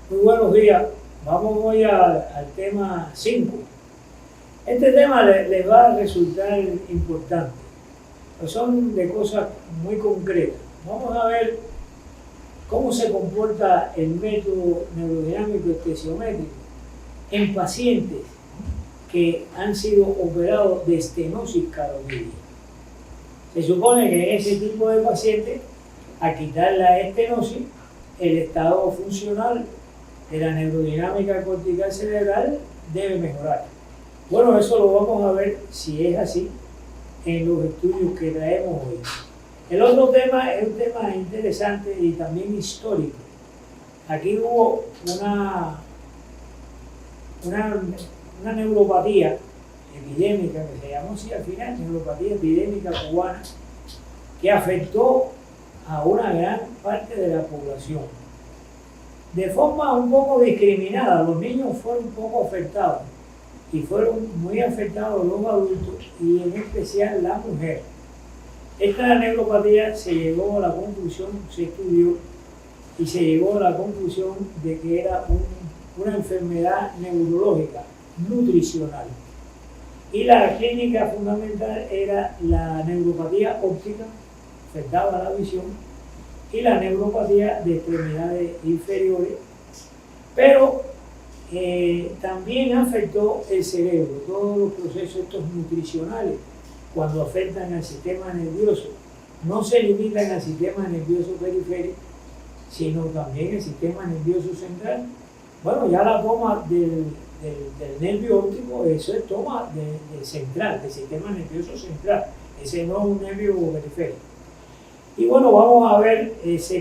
Muy buenos días. Vamos hoy al tema 5. Este tema les va a resultar importante, pues son de cosas muy concretas. Vamos a ver cómo se comporta el método neurodinámico estensiométrico en pacientes que han sido operados de estenosis carotidia. Se supone que en ese tipo de pacientes, al quitar la estenosis, el estado funcional de la neurodinámica cortical cerebral debe mejorar. Bueno, eso lo vamos a ver si es así en los estudios que traemos hoy. El otro tema es un tema interesante y también histórico. Aquí hubo una neuropatía epidémica, que se llamó así al final, neuropatía epidémica cubana, que afectó a una gran parte de la población. De forma un poco discriminada, los niños fueron un poco afectados y fueron muy afectados los adultos y en especial la mujer. Esta neuropatía se llegó a la conclusión, se estudió y se llegó a la conclusión de que era una enfermedad neurológica, nutricional. Y la clínica fundamental era la neuropatía óptica, afectaba la visión, y la neuropatía de extremidades inferiores, pero también afectó el cerebro, todos los procesos estos nutricionales, cuando afectan al sistema nervioso, no se limitan al sistema nervioso periférico, sino también al sistema nervioso central. Bueno, ya la toma del nervio óptico, eso es toma del central, del sistema nervioso central, ese no es un nervio periférico. Y bueno, vamos a ver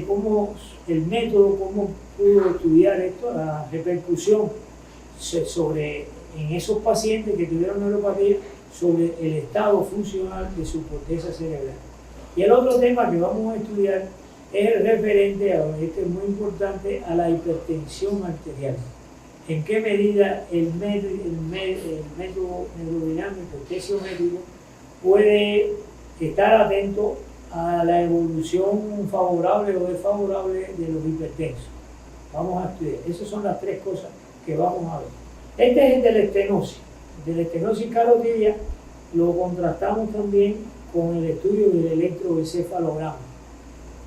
cómo el método, cómo pudo estudiar esto, la repercusión en esos pacientes que tuvieron neuropatía sobre el estado funcional de su corteza cerebral. Y el otro tema que vamos a estudiar es el referente, este es muy importante, a la hipertensión arterial. En qué medida el método neurodinámico estensiométrico puede estar atento a la evolución favorable o desfavorable de los hipertensos. Vamos a estudiar. Esas son las tres cosas que vamos a ver. Este es el de la estenosis. El de la estenosis carotidia lo contrastamos también con el estudio del electroencefalograma,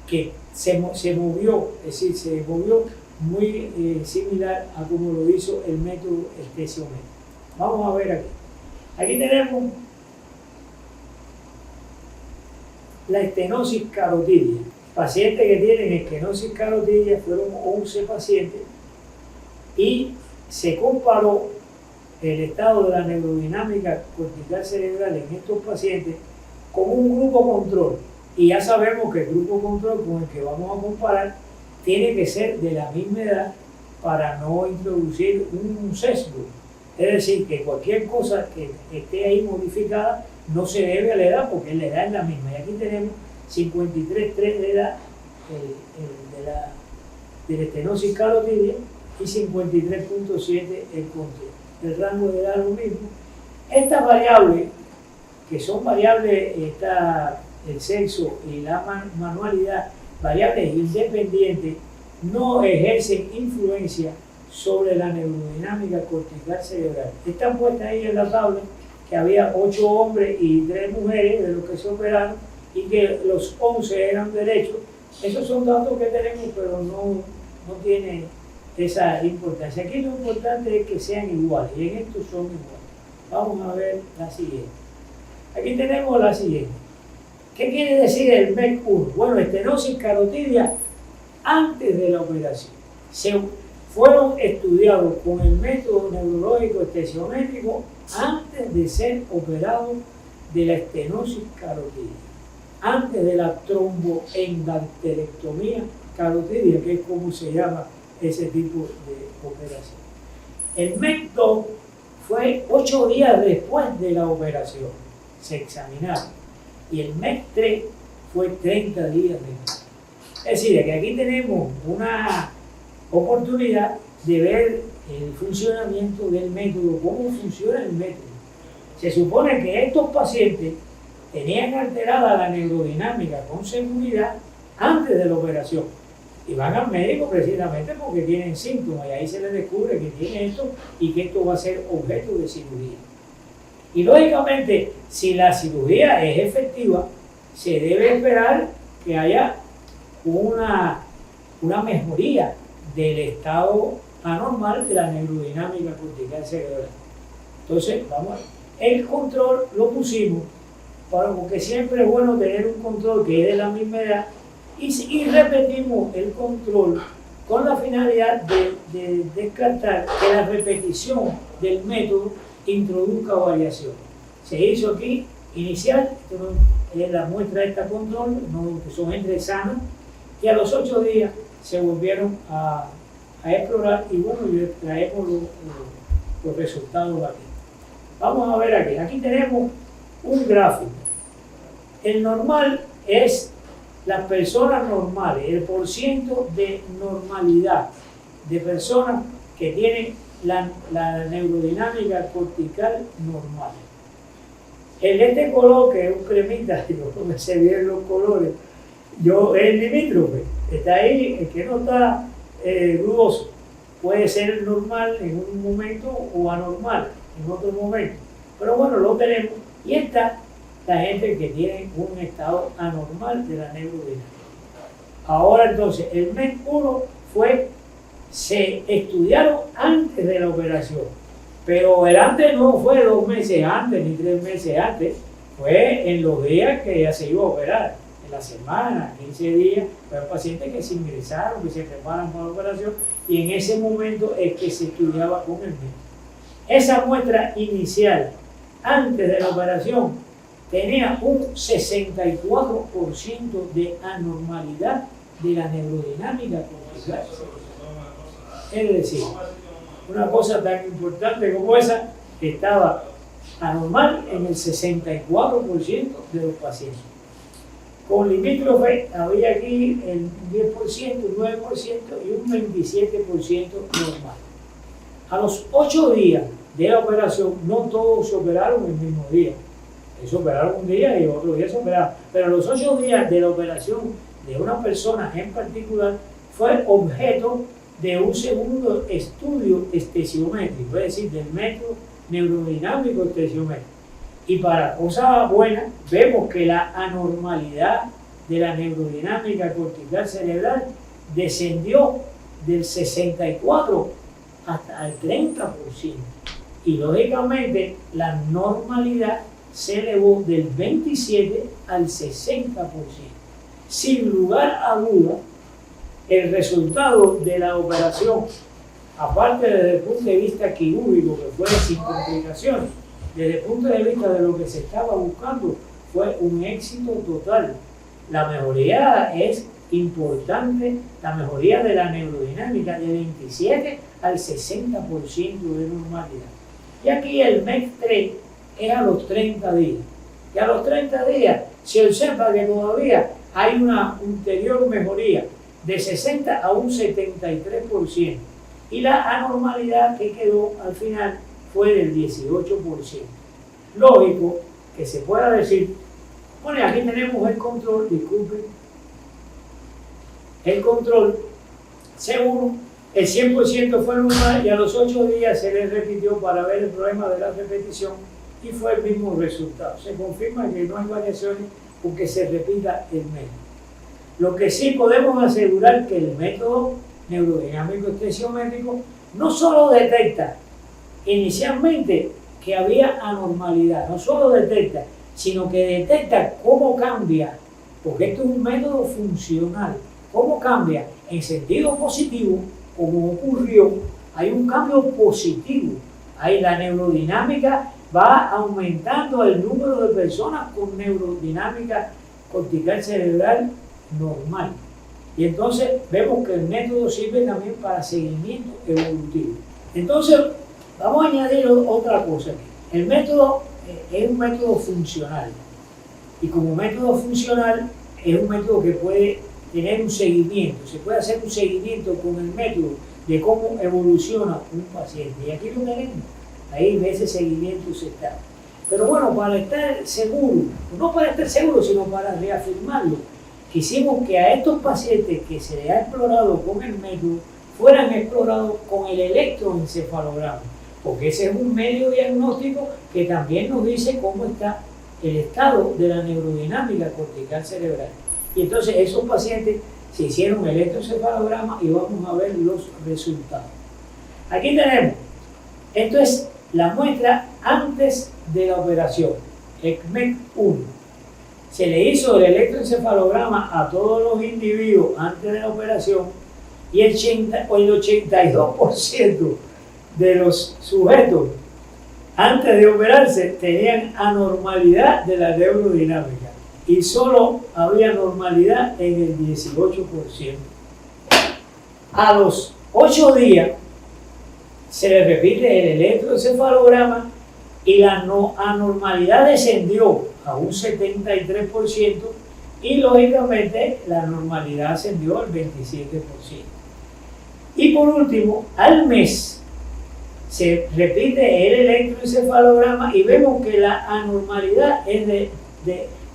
que se movió, es decir, se movió muy similar a como lo hizo el método estensiométrico. Vamos a ver aquí. Aquí tenemos la estenosis carotidia. Pacientes que tienen estenosis carotidia fueron 11 pacientes y se comparó el estado de la neurodinámica cortical cerebral en estos pacientes con un grupo control. Y ya sabemos que el grupo control con el que vamos a comparar tiene que ser de la misma edad para no introducir un sesgo. Es decir, que cualquier cosa que esté ahí modificada no se debe a la edad, porque la edad es la misma. Y aquí tenemos 53,3 de edad de la estenosis carotidia y 53,7 el control. El rango de edad es lo mismo. Estas variables, que son variables, el sexo y la manualidad, variables independientes, no ejercen influencia sobre la neurodinámica cortical cerebral. Están puestas ahí en la tabla que había 8 hombres y 3 mujeres de los que se operaron y que los 11 eran derechos. Esos son datos que tenemos, pero no tiene esa importancia. Aquí lo importante es que sean iguales y en estos son iguales. Vamos a ver la siguiente. Aquí tenemos la siguiente. ¿Qué quiere decir el MEC1? Bueno, estenosis carotidia antes de la operación. Fueron estudiados con el método neurológico estensiométrico antes de ser operados de la estenosis carotidia, antes de la tromboendarterectomía carotidia, que es como se llama ese tipo de operación. El MEC2 fue 8 días después de la operación, se examinaron, y el MEC3 fue 30 días después. Es decir, que aquí tenemos una oportunidad de ver el funcionamiento del método, cómo funciona el método. Se supone que estos pacientes tenían alterada la neurodinámica con seguridad antes de la operación Y van al médico precisamente porque tienen síntomas y ahí se les descubre que tienen esto y que esto va a ser objeto de cirugía. Y lógicamente, si la cirugía es efectiva, se debe esperar que haya una mejoría del estado anormal de la neurodinámica cortical cerebral. Entonces, vamos a ver. El control lo pusimos porque siempre es bueno tener un control que es de la misma edad y repetimos el control con la finalidad de descartar que la repetición del método introduzca variación. Se hizo aquí inicial, es la muestra de esta control, que son gente sana, y a los 8 días se volvieron a explorar y bueno, traemos los resultados aquí. Vamos a ver aquí. Aquí tenemos un gráfico. El normal es las personas normales, el porciento de normalidad de personas que tienen la neurodinámica cortical normal. Este color, que es un cremita, no se ven los colores, el limítrofe, está ahí, el que no está dudoso, puede ser normal en un momento o anormal en otro momento. Pero bueno, lo tenemos. Y está la gente que tiene un estado anormal de la neurodinámica. Ahora entonces, el MEC 1 se estudiaron antes de la operación. Pero el antes no fue 2 meses antes ni 3 meses antes, fue en los días que ya se iba a operar, en la semana, 15 días, fue pacientes que se ingresaron, que se preparan para la operación, y en ese momento es que se estudiaba con el médico. Esa muestra inicial, antes de la operación, tenía un 64% de anormalidad de la neurodinámica cortical. Es decir, una cosa tan importante como esa estaba anormal en el 64% de los pacientes. Con limítrofe había aquí el 10%, 9% y un 27% normal. A los 8 días de la operación, no todos se operaron el mismo día. Se operaron un día y otro día se operaron. Pero a los 8 días de la operación de una persona en particular fue objeto de un segundo estudio estesiométrico, es decir, del método neurodinámico estesiométrico. Y para cosas buenas, vemos que la anormalidad de la neurodinámica cortical cerebral descendió del 64% hasta el 30%. Y lógicamente la normalidad se elevó del 27% al 60%. Sin lugar a duda, el resultado de la operación, aparte desde el punto de vista quirúrgico, que fue sin complicaciones, desde el punto de vista de lo que se estaba buscando, fue un éxito total. La mejoría es importante, la mejoría de la neurodinámica de 27 al 60% de normalidad. Y aquí el MEC 3 es a los 30 días. Y a los 30 días se observa que todavía hay una ulterior mejoría de 60 a un 73%. Y la anormalidad que quedó al final fue del 18%. Lógico que se pueda decir, bueno, aquí tenemos el control, disculpen, el control, seguro, el 100% fue normal y a los 8 días se le repitió para ver el problema de la repetición y fue el mismo resultado. Se confirma que no hay variaciones porque se repita el método. Lo que sí podemos asegurar que el método neurodinámico estesiométrico no solo detecta inicialmente que había anormalidad, no solo detecta, sino que detecta cómo cambia, porque esto es un método funcional, cómo cambia en sentido positivo, como ocurrió, hay un cambio positivo, ahí la neurodinámica va aumentando el número de personas con neurodinámica cortical cerebral normal. Y entonces vemos que el método sirve también para seguimiento evolutivo. Entonces, vamos a añadir otra cosa aquí. El método es un método funcional. Y como método funcional, es un método que puede tener un seguimiento. Se puede hacer un seguimiento con el método de cómo evoluciona un paciente. Y aquí lo tenemos. Ahí en ese seguimiento se está. Pero bueno, para estar seguro, no para estar seguro, sino para reafirmarlo, quisimos que a estos pacientes que se les ha explorado con el método, fueran explorados con el electroencefalograma, porque ese es un medio diagnóstico que también nos dice cómo está el estado de la neurodinámica cortical cerebral. Y entonces esos pacientes se hicieron electroencefalograma y vamos a ver los resultados. Aquí tenemos, esto es la muestra antes de la operación, ECMEC 1. Se le hizo el electroencefalograma a todos los individuos antes de la operación y el 82% de los sujetos antes de operarse tenían anormalidad de la neurodinámica y solo había normalidad en el 18%. A los 8 días se le repite el electroencefalograma y la anormalidad descendió a un 73% y lógicamente la normalidad ascendió al 27%. Y por último, al mes se repite el electroencefalograma y vemos que la anormalidad es de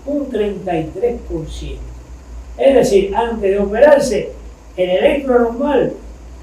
un 33%. Es decir, antes de operarse, el electro normal,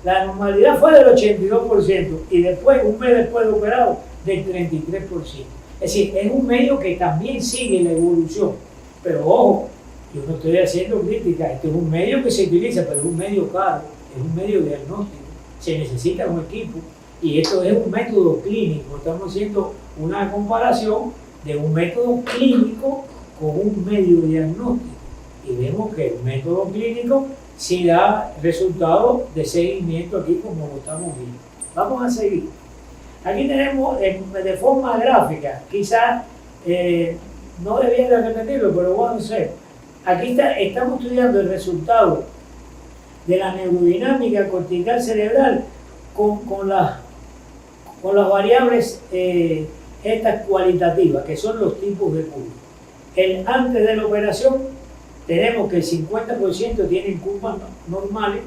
la normalidad fue del 82% y después, un mes después de operado, del 33%. Es decir, es un medio que también sigue la evolución. Pero ojo, yo no estoy haciendo crítica, este es un medio que se utiliza, pero es un medio caro, es un medio diagnóstico, se necesita un equipo y esto es un método clínico. Estamos haciendo una comparación de un método clínico con un medio diagnóstico y vemos que el método clínico sí da resultados de seguimiento aquí como lo estamos viendo. Vamos a seguir. Aquí tenemos de forma gráfica, quizás no debía de repetirlo, pero voy a hacer. Aquí estamos estudiando el resultado de la neurodinámica cortical cerebral con las variables estas cualitativas, que son los tipos de curva. Antes de la operación tenemos que el 50% tienen curvas normales,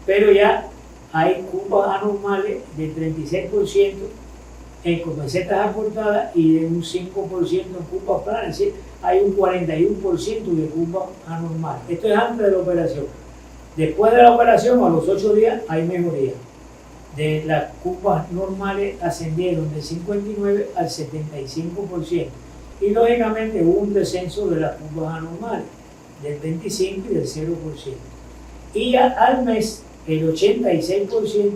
pero ya hay curvas anormales del 36% con mesetas acortadas y de un 5% en curvas planas, es decir, hay un 41% de curvas anormales. Esto es antes de la operación. Después de la operación, a los 8 días, hay mejoría. De las curvas normales ascendieron del 59 al 75%. Y lógicamente hubo un descenso de las curvas anormales, del 25 y del 0%. Y al mes, el 86%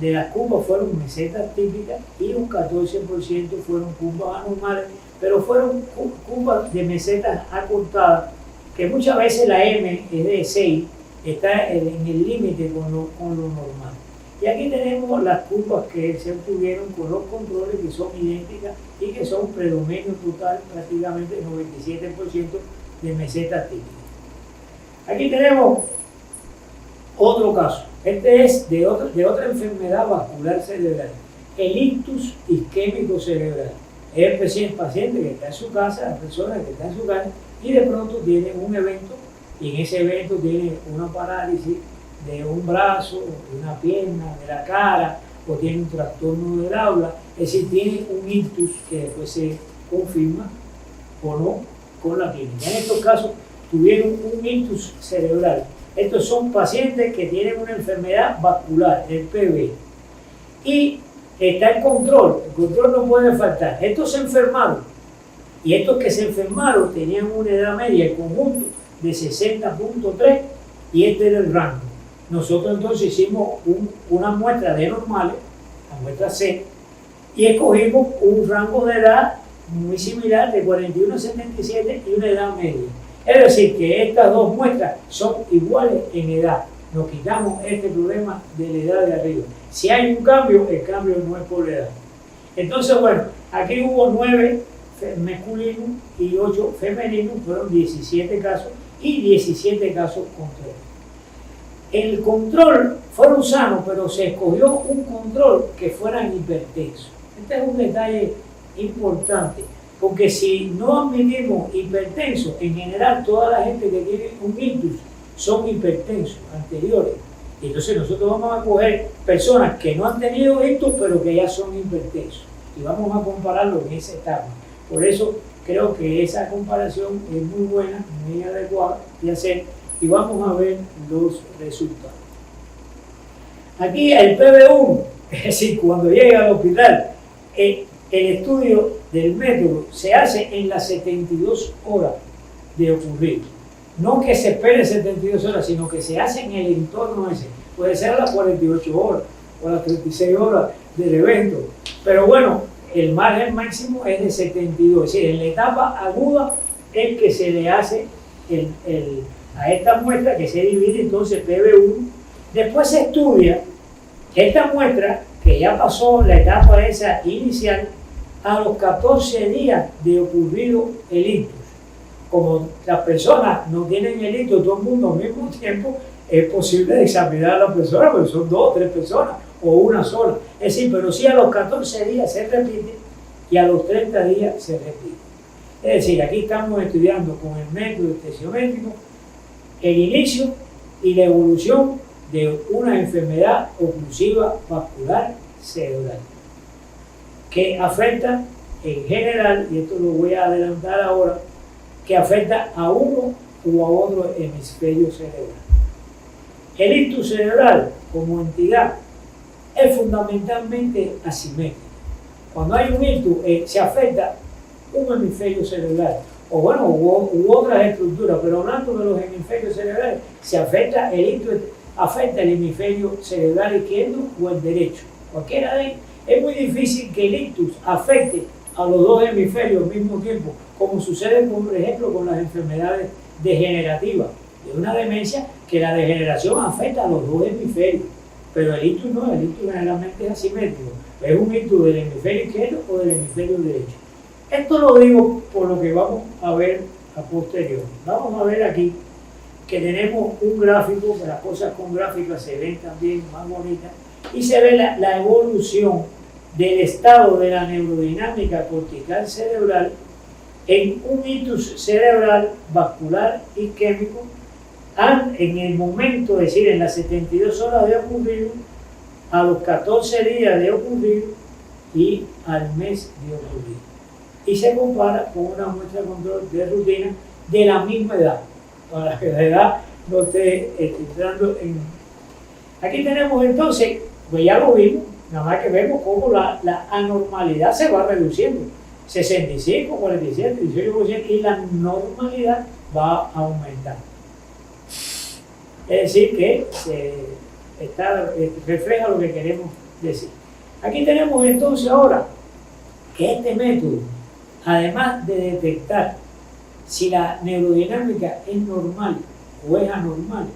de las curvas fueron mesetas típicas y un 14% fueron curvas anormales, pero fueron curvas de mesetas acortadas, que muchas veces la M es de 6, está en el límite con lo normal. Y aquí tenemos las curvas que se obtuvieron con los controles que son idénticas y que son predominio total, prácticamente 97% de mesetas típicas. Aquí tenemos otro caso. Este es de otra enfermedad vascular cerebral, el ictus isquémico cerebral. Es el paciente que está en su casa, la persona que está en su casa y de pronto tiene un evento y en ese evento tiene una parálisis de un brazo, de una pierna, de la cara, o tiene un trastorno del habla, es decir, tiene un ictus que después se confirma o no con la clínica. En estos casos tuvieron un ictus cerebral. Estos son pacientes que tienen una enfermedad vascular, el PV. Y está el control no puede faltar. Estos se enfermaron, y estos que se enfermaron tenían una edad media, el conjunto, de 60.3, y este era el rango. Nosotros entonces hicimos una muestra de normales, la muestra C, y escogimos un rango de edad muy similar de 41 a 77 y una edad media. Es decir, que estas dos muestras son iguales en edad. Nos quitamos este problema de la edad de arriba. Si hay un cambio, el cambio no es por la edad. Entonces, bueno, aquí hubo 9 masculinos y 8 femeninos, fueron 17 casos y 17 casos control. El control fueron sanos, pero se escogió un control que fueran hipertensos. Este es un detalle importante, porque si no admitimos hipertensos, en general toda la gente que tiene un ictus son hipertensos anteriores. Entonces nosotros vamos a coger personas que no han tenido ictus, pero que ya son hipertensos. Y vamos a compararlo en esa etapa. Por eso creo que esa comparación es muy buena, muy adecuada de hacer y vamos a ver los resultados. Aquí el PB1, es decir, cuando llega al hospital, el estudio del método se hace en las 72 horas de ocurrir. No que se espere 72 horas, sino que se hace en el entorno ese. Puede ser a las 48 horas o a las 36 horas del evento. Pero bueno, el margen máximo es de 72. Es decir, en la etapa aguda es que se le hace a esta muestra, que se divide entonces PB1. Después se estudia esta muestra, que ya pasó la etapa esa inicial, a los 14 días de ocurrido el ictus. Como las personas no tienen el ictus todo el mundo al mismo tiempo, es posible examinar a la persona, porque son 2 o 3 personas, o una sola. Es decir, pero sí a los 14 días se repite y a los 30 días se repite. Es decir, aquí estamos estudiando con el método estesiométrico el inicio y la evolución de una enfermedad oclusiva vascular cerebral que afecta en general, y esto lo voy a adelantar ahora, que afecta a uno u a otro hemisferio cerebral. El ictus cerebral como entidad es fundamentalmente asimétrico. Cuando hay un ictus se afecta un hemisferio cerebral, o bueno, u otras estructuras, pero hablando de los hemisferios cerebrales, se afecta el ictus, afecta el hemisferio cerebral izquierdo o el derecho, cualquiera de ellos. Es muy difícil que el ictus afecte a los 2 hemisferios al mismo tiempo, como sucede, por ejemplo, con las enfermedades degenerativas. Es una demencia que la degeneración afecta a los 2 hemisferios, pero el ictus no, el ictus generalmente es asimétrico. Es un ictus del hemisferio izquierdo o del hemisferio derecho. Esto lo digo por lo que vamos a ver a posteriori. Vamos a ver aquí que tenemos un gráfico, que las cosas con gráficas se ven también más bonitas, y se ve la evolución del estado de la neurodinámica cortical cerebral en un ictus cerebral vascular isquémico en el momento, es decir, en las 72 horas de ocurrir, a los 14 días de ocurrir y al mes de ocurrir. Y se compara con una muestra de control de rutina de la misma edad, para que la edad no esté entrando en... Aquí tenemos entonces, pues ya lo vimos, nada más que vemos cómo la anormalidad se va reduciendo. 65, 47, 18%, y la normalidad va a aumentar. Es decir, que refleja lo que queremos decir. Aquí tenemos entonces ahora que este método, además de detectar si la neurodinámica es normal o es anormal,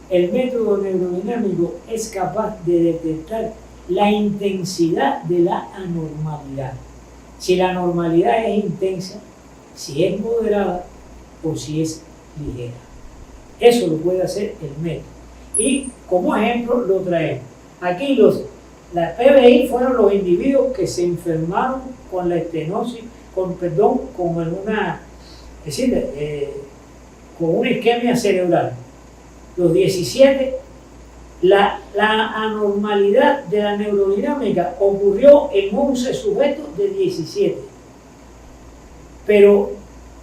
el método neurodinámico es capaz de detectar la intensidad de la anormalidad. Si la anormalidad es intensa, si es moderada o si es ligera. Eso lo puede hacer el método. Y como ejemplo lo traemos. Aquí la PBI fueron los individuos que se enfermaron con la estenosis, con una isquemia cerebral. Los 17, la anormalidad de la neurodinámica ocurrió en 11 sujetos de 17. Pero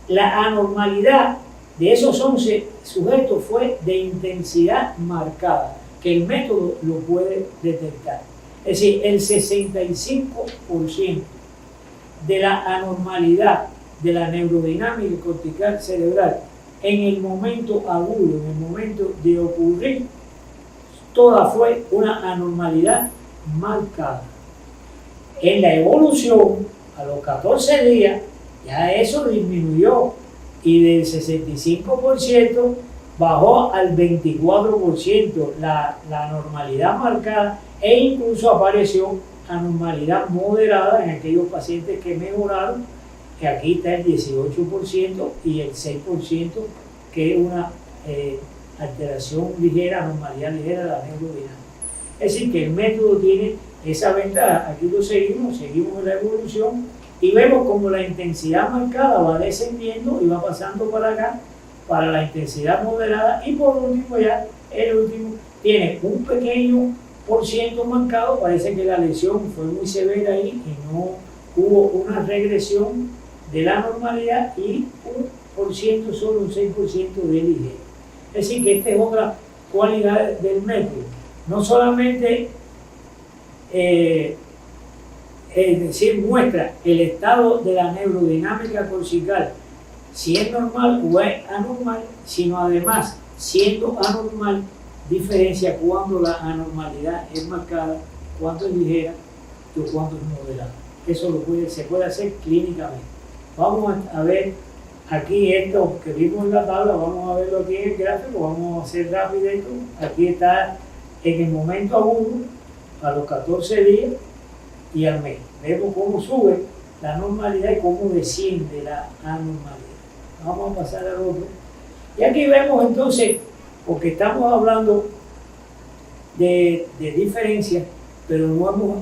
la anormalidad de esos 11 sujetos fue de intensidad marcada, que el método lo puede detectar. Es decir, el 65% de la anormalidad de la neurodinámica cortical cerebral en el momento agudo, en el momento de ocurrir, toda fue una anormalidad marcada. En la evolución, a los 14 días, ya eso disminuyó y del 65% bajó al 24% la normalidad marcada, e incluso apareció anormalidad moderada en aquellos pacientes que mejoraron, que aquí está el 18% y el 6% que es una alteración ligera, anormalidad ligera de la neurodinámica. Es decir, que el método tiene esa ventaja. Aquí lo seguimos en la evolución y vemos como la intensidad marcada va descendiendo y va pasando para acá, para la intensidad moderada, y por último ya, el último, tiene un pequeño por ciento marcado. Parece que la lesión fue muy severa ahí y no hubo una regresión de la normalidad y 1%, solo un 6% de ligero. Es decir, que esta es otra cualidad del método. No solamente es decir, muestra el estado de la neurodinámica cortical, si es normal o es anormal, sino además, siendo anormal, diferencia cuando la anormalidad es marcada, cuando es ligera o cuando es moderada. Eso se puede hacer clínicamente. Vamos a ver aquí esto que vimos en la tabla, vamos a verlo aquí en el gráfico, vamos a hacer rápido esto. Aquí está en el momento a 1, a los 14 días y al mes. Vemos cómo sube la normalidad y cómo desciende la anormalidad. Vamos a pasar al otro. Y aquí vemos entonces, porque estamos hablando de diferencias, pero no hemos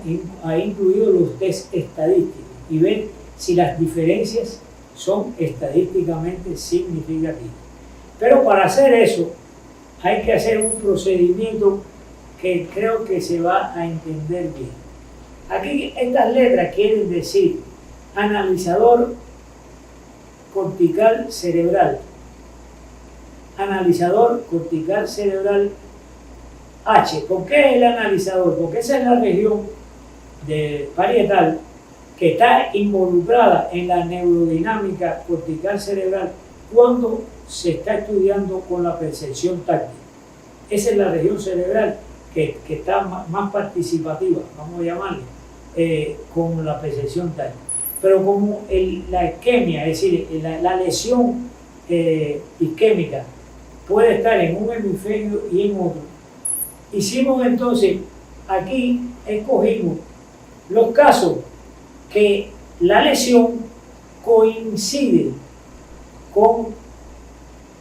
incluido los test estadísticos y ver si las diferencias son estadísticamente significativas. Pero para hacer eso hay que hacer un procedimiento que creo que se va a entender bien. Aquí estas letras quieren decir analizador cortical cerebral, analizador cortical cerebral H. ¿Por qué el analizador? Porque esa es la región parietal que está involucrada en la neurodinámica cortical cerebral cuando se está estudiando con la percepción táctil. Esa es la región cerebral que está más participativa, vamos a llamarle, con la percepción táctil. Pero como la isquemia, es decir, la lesión isquémica puede estar en un hemisferio y en otro, hicimos entonces, aquí escogimos los casos que la lesión coincide con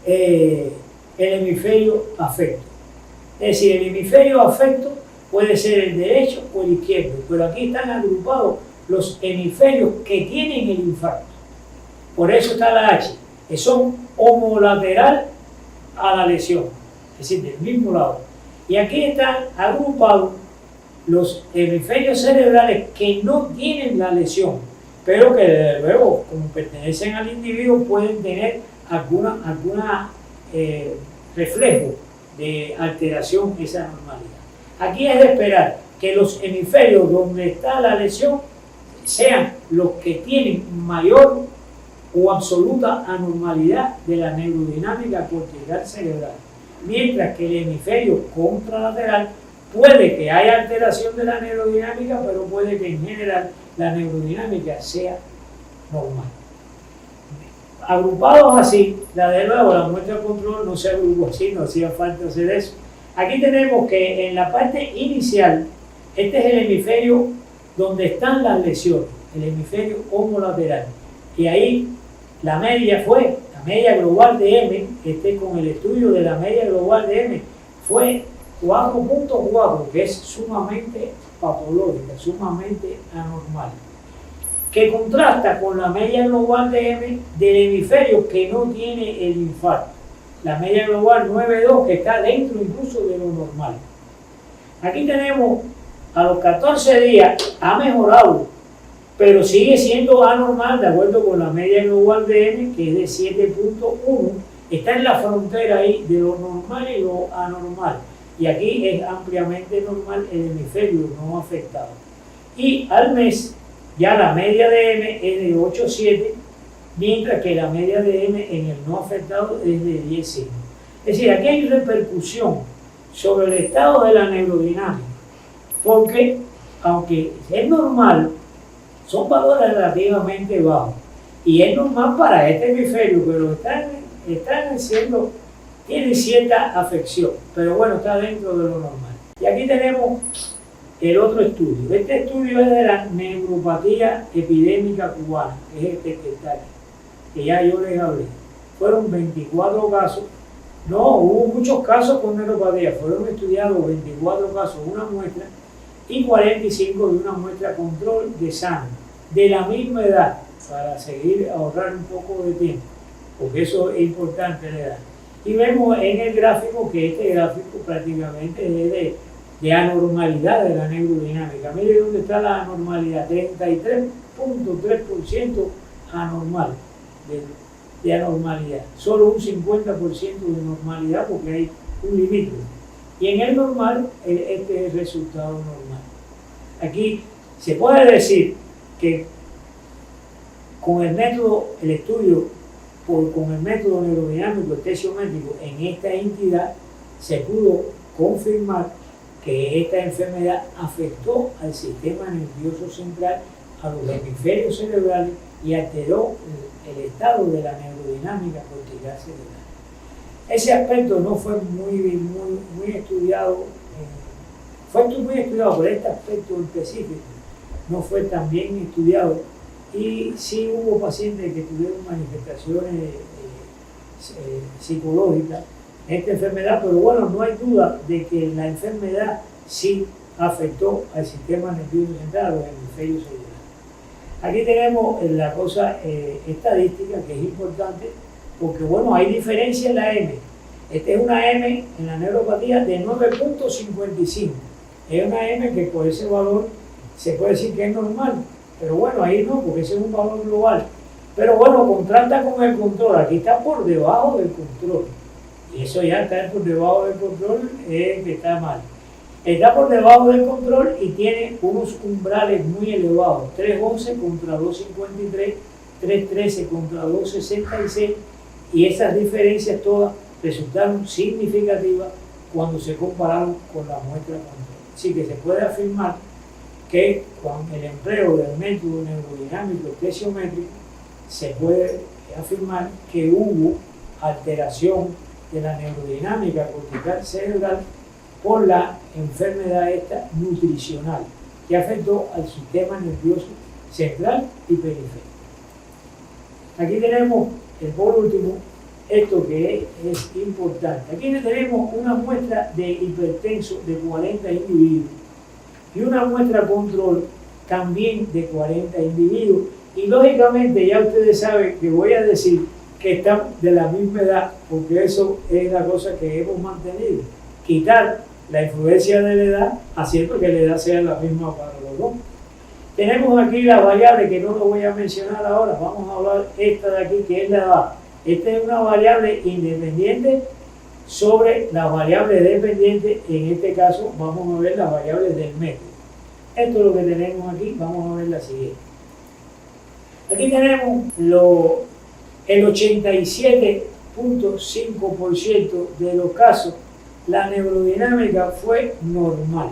el hemisferio afecto. Es decir, el hemisferio afecto puede ser el derecho o el izquierdo, pero aquí están agrupados los hemisferios que tienen el infarto. Por eso está la H, que son homolateral a la lesión, es decir, del mismo lado. Y aquí están agrupados los hemisferios cerebrales que no tienen la lesión, pero que desde luego, como pertenecen al individuo, pueden tener alguna reflejo de alteración esa normalidad. Aquí es de esperar que los hemisferios donde está la lesión sean los que tienen mayor o absoluta anormalidad de la neurodinámica cortical cerebral, mientras que el hemisferio contralateral puede que haya alteración de la neurodinámica, pero puede que en general la neurodinámica sea normal. Agrupados así, de nuevo, la muestra de control no se agrupó así, no hacía falta hacer eso. Aquí tenemos que en la parte inicial, este es el hemisferio donde están las lesiones, el hemisferio homolateral. Y ahí la media fue, la media global de M, con el estudio de la media global de M, fue 4.4, que es sumamente patológica, sumamente anormal, que contrasta con la media global de M del hemisferio que no tiene el infarto. La media global 9.2, que está dentro incluso de lo normal. Aquí tenemos a los 14 días, ha mejorado, pero sigue siendo anormal de acuerdo con la media global de M, que es de 7.1, está en la frontera ahí de lo normal y lo anormal. Y aquí es ampliamente normal el hemisferio no afectado. Y al mes, ya la media de M es de 8.7, mientras que la media de M en el no afectado es de 10.5. Es decir, aquí hay repercusión sobre el estado de la neurodinámica, porque aunque es normal, son valores relativamente bajos, y es normal para este hemisferio, pero tiene cierta afección, pero bueno, está dentro de lo normal. Y aquí tenemos el otro estudio. Este estudio es de la neuropatía epidémica cubana, que es este que está aquí, que ya yo les hablé. Fueron 24 casos, no, hubo muchos casos con neuropatía, fueron estudiados 24 casos, una muestra, y 45 de una muestra control de sangre, de la misma edad, para seguir ahorrar un poco de tiempo, porque eso es importante la edad. Y vemos en el gráfico que este gráfico prácticamente es de anormalidad de la neurodinámica. Mire dónde está la anormalidad, 33.3% anormal, de anormalidad. Solo un 50% de normalidad porque hay un límite. Y en el normal, este es el resultado normal. Aquí se puede decir que con el método, el estudio con el método neurodinámico estesiométrico en esta entidad se pudo confirmar que esta enfermedad afectó al sistema nervioso central, a los hemisferios cerebrales y alteró el estado de la neurodinámica cortical cerebral. Ese aspecto no fue muy estudiado, fue muy estudiado, pero este aspecto específico no fue tan bien estudiado, y sí hubo pacientes que tuvieron manifestaciones psicológicas en esta enfermedad, pero bueno, no hay duda de que la enfermedad sí afectó al sistema nervioso central, a los hemisferios cerebrales. Aquí tenemos la cosa estadística, que es importante, porque bueno, hay diferencia en la M. Esta es una M en la neuropatía de 9.55. Es una M que por ese valor se puede decir que es normal, pero bueno, ahí no, porque ese es un valor global. Pero bueno, contrasta con el control. Aquí está por debajo del control. Y eso ya está por debajo del control, que está mal. Está por debajo del control y tiene unos umbrales muy elevados. 3.11 contra 2.53, 3.13 contra 2.66. Y esas diferencias todas resultaron significativas cuando se compararon con la muestra control. Así que se puede afirmar que con el empleo del método neurodinámico estesiométrico se puede afirmar que hubo alteración de la neurodinámica cortical cerebral por la enfermedad esta nutricional que afectó al sistema nervioso central y periférico. Aquí tenemos, por último, esto que es importante. Aquí tenemos una muestra de hipertensos de 40 individuos y una muestra control también de 40 individuos. Y lógicamente ya ustedes saben que voy a decir que están de la misma edad, porque eso es la cosa que hemos mantenido. Quitar la influencia de la edad, haciendo que la edad sea la misma para los dos. Tenemos aquí la variable que no lo voy a mencionar ahora, vamos a hablar esta de aquí, que es la edad. Esta es una variable independiente sobre las variables dependientes. En este caso vamos a ver las variables del método. Esto es lo que tenemos aquí, vamos a ver la siguiente. Aquí tenemos el 87.5% de los casos la neurodinámica fue normal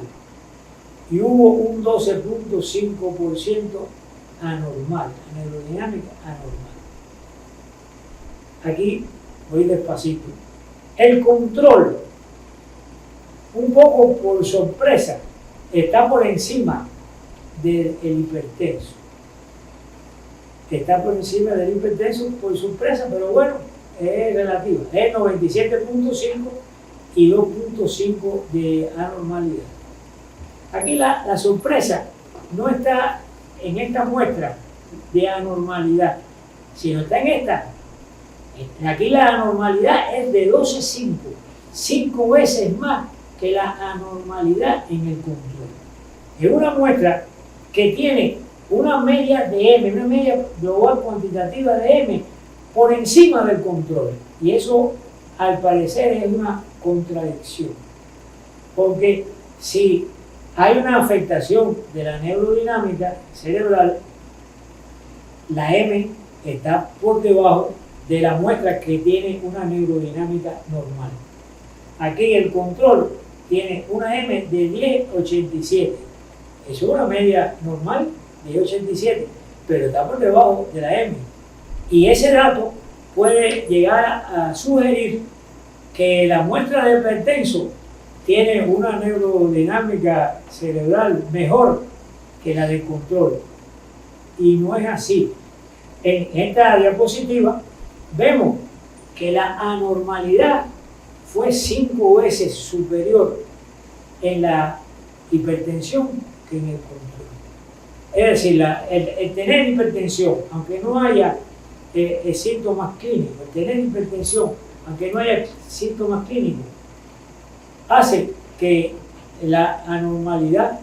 y hubo un 12.5% anormal, la neurodinámica anormal. Aquí voy despacito. El control, un poco por sorpresa, está por encima del hipertenso. Está por encima del hipertenso por sorpresa, pero bueno, es relativa. Es 97.5 y 2.5 de anormalidad. Aquí la sorpresa no está en esta muestra de anormalidad, sino está en esta. Aquí la anormalidad es de 12.5, 5 veces más que la anormalidad en el control. Es una muestra que tiene una media de M, una media global cuantitativa de M por encima del control. Y eso, al parecer, es una contradicción. Porque si hay una afectación de la neurodinámica cerebral, la M está por debajo de la muestra que tiene una neurodinámica normal. Aquí el control tiene una M de 10.87. Es una media normal de 87, pero está por debajo de la M. Y ese dato puede llegar a sugerir que la muestra de hipertenso tiene una neurodinámica cerebral mejor que la del control. Y no es así. En esta diapositiva vemos que la anormalidad fue 5 veces superior en la hipertensión que en el control. Es decir, el tener hipertensión, aunque no haya síntomas clínicos, el tener hipertensión, aunque no haya síntomas clínicos, hace que la anormalidad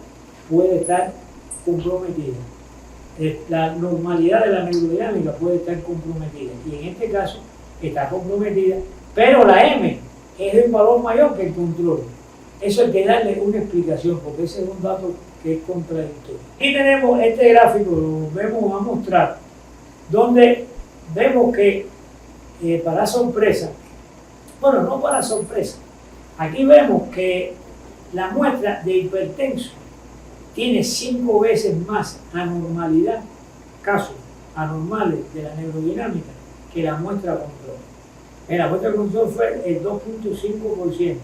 puede estar comprometida. la normalidad de la neurodinámica puede estar comprometida. Y en este caso está comprometida, pero la M es de un valor mayor que el control. Eso hay que darle una explicación, porque ese es un dato que es contradictorio. Aquí tenemos este gráfico, lo vamos a mostrar, donde vemos que para sorpresa, bueno, no para sorpresa, aquí vemos que la muestra de hipertenso tiene 5 veces más anormalidad, casos anormales de la neurodinámica, que la muestra control. En la muestra control fue el 2.5%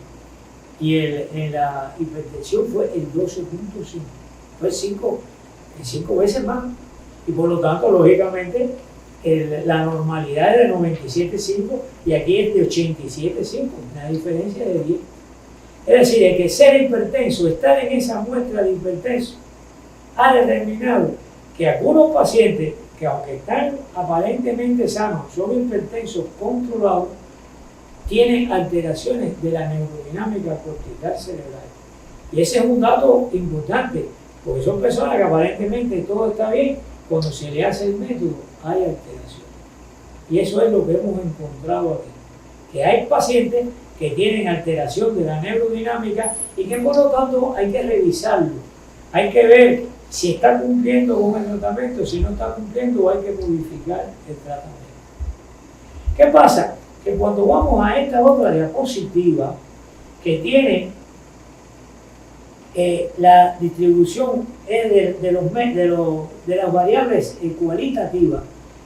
y en la hipertensión fue el 12.5%. Fue 5 veces más. Y por lo tanto, lógicamente, la normalidad es de 97.5 y aquí es de 87.5, una diferencia de 10. Es decir, el que ser hipertenso, estar en esa muestra de hipertenso, ha determinado que algunos pacientes que aunque están aparentemente sanos, son hipertensos controlados, tienen alteraciones de la neurodinámica cortical cerebral. Y ese es un dato importante, porque son personas que aparentemente todo está bien, cuando se le hace el método hay alteración. Y eso es lo que hemos encontrado aquí, que hay pacientes que tienen alteración de la neurodinámica y que por lo tanto hay que revisarlo, hay que ver si está cumpliendo con el tratamiento, si no está cumpliendo hay que modificar el tratamiento. ¿Qué pasa? Que cuando vamos a esta otra diapositiva que tiene la distribución de las variables cualitativas,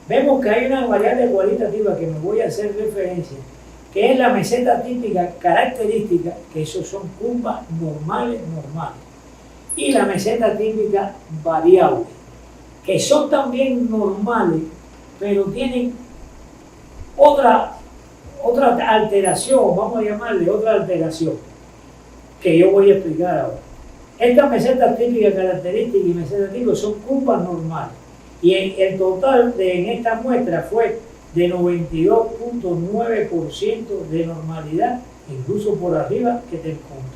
vemos que hay una variable cualitativa que me voy a hacer referencia, que es la meseta típica característica, que esos son curvas normales, y la meseta típica variable, que son también normales, pero tienen otra alteración, vamos a llamarle otra alteración, que yo voy a explicar ahora. Estas mesetas típicas características y mesetas típicas son curvas normales, y el total en esta muestra fue de 92.9% de normalidad, incluso por arriba que del control.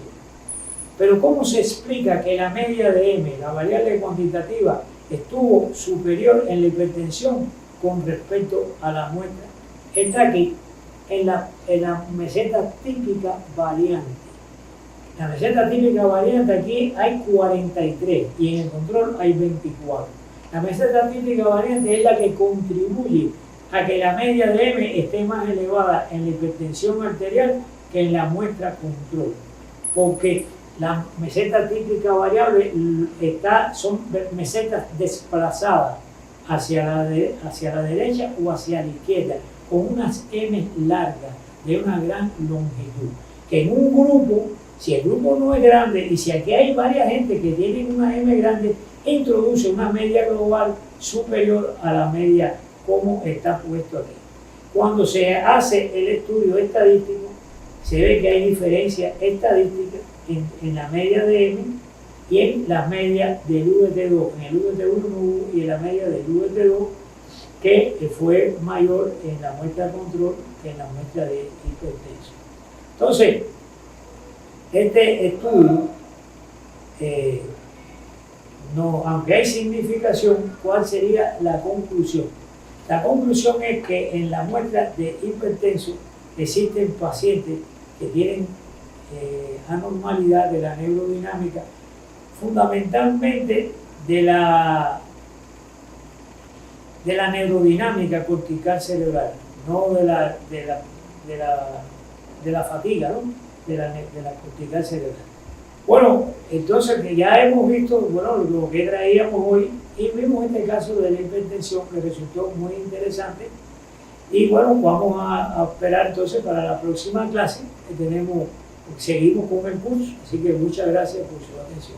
Pero ¿cómo se explica que la media de M, la variable cuantitativa, estuvo superior en la hipertensión con respecto a la muestra? Está aquí, en la meseta típica variante. La meseta típica variante aquí hay 43 y en el control hay 24. La meseta típica variante es la que contribuye a que la media de M esté más elevada en la hipertensión arterial que en la muestra control, porque la meseta típica variable son mesetas desplazadas hacia la derecha o hacia la izquierda, con unas M largas de una gran longitud, que en un grupo, si el grupo no es grande y si aquí hay varias gente que tienen una M grande, introduce una media global superior a la media como está puesto aquí. Cuando se hace el estudio estadístico, se ve que hay diferencia estadística en la media de M y en la media del UVT2. En el UVT1 no hubo, y en la media del UVT2, que fue mayor en la muestra de control que en la muestra de hipertensión. Entonces, este estudio, aunque hay significación, ¿cuál sería la conclusión? La conclusión es que en la muestra de hipertenso existen pacientes que tienen anormalidad de la neurodinámica, fundamentalmente de la neurodinámica cortical cerebral, no de la fatiga, ¿no? de la cortical cerebral. Bueno, entonces que ya hemos visto, bueno, lo que traíamos hoy, y vimos este caso de la hipertensión que resultó muy interesante. Y bueno, vamos a esperar entonces para la próxima clase que seguimos con el curso, así que muchas gracias por su atención.